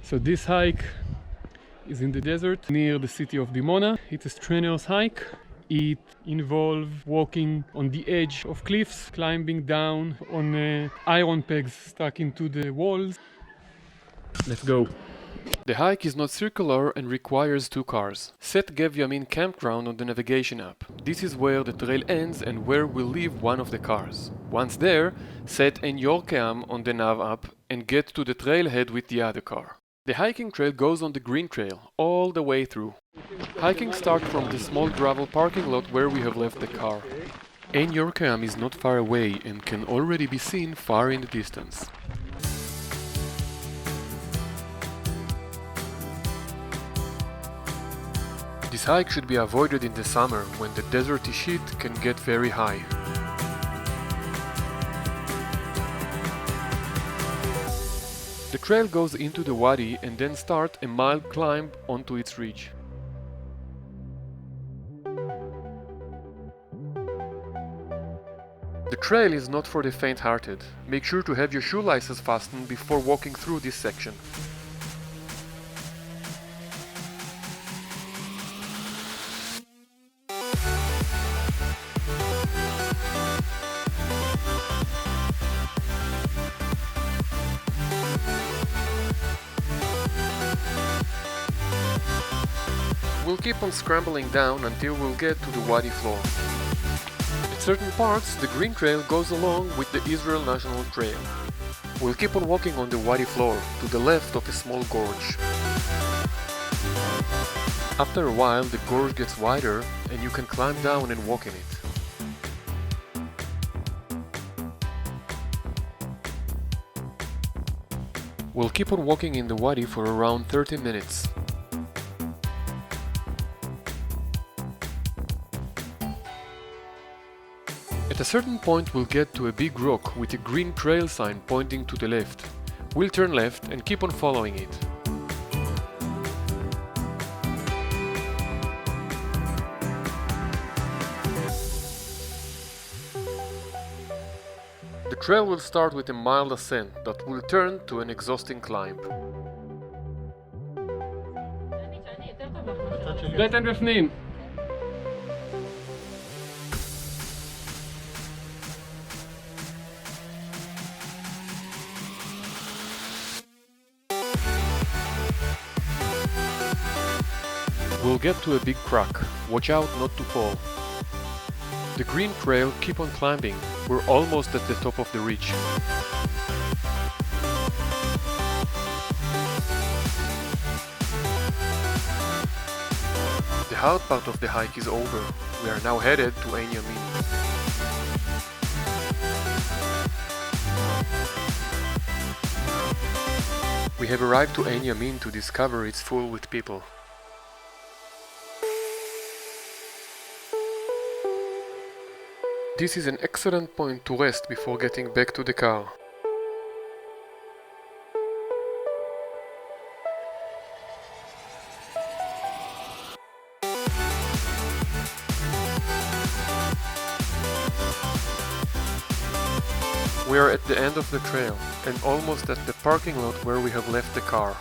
So this hike is in the desert near the city of Dimona. It's a strenuous hike. It involves walking on the edge of cliffs, climbing down on iron pegs stuck into the walls. Let's go. The hike is not circular and requires 2 cars. Set Gev Yamin campground on the navigation app. This is where the trail ends and where we'll leave one of the cars. Once there, set Ein Yor Keam on the nav app and get to the trailhead with the other car. The hiking trail goes on the green trail all the way through. Hiking starts from the small gravel parking lot where we have left the car. Ein Yor Keam is not far away and can already be seen far in the distance. This hike should be avoided in the summer when the deserty heat can get very high. The trail goes into the wadi and then starts a mild climb onto its ridge. The trail is not for the faint-hearted. Make sure to have your shoelaces fastened before walking through this section. We'll keep on scrambling down until we'll get to the wadi floor. At certain parts, the green trail goes along with the Israel National Trail. We'll keep on walking on the wadi floor, to the left of a small gorge. After a while, the gorge gets wider and you can climb down and walk in it. We'll keep on walking in the wadi for around 30 minutes. At a certain point we'll get to a big rock with a green trail sign pointing to the left. We'll turn left and keep on following it. The trail will start with a mild ascent that will turn to an exhausting climb. בטן בפנים. We'll get to a big crack. Watch out not to fall. The green trail keep on climbing. We're almost at the top of the ridge. The hard part of the hike is over. We are now headed to Ein Yamin. We have arrived to Ein Yamin to discover it's full with people. This is an excellent point to rest before getting back to the car. We are at the end of the trail and almost at the parking lot where we have left the car.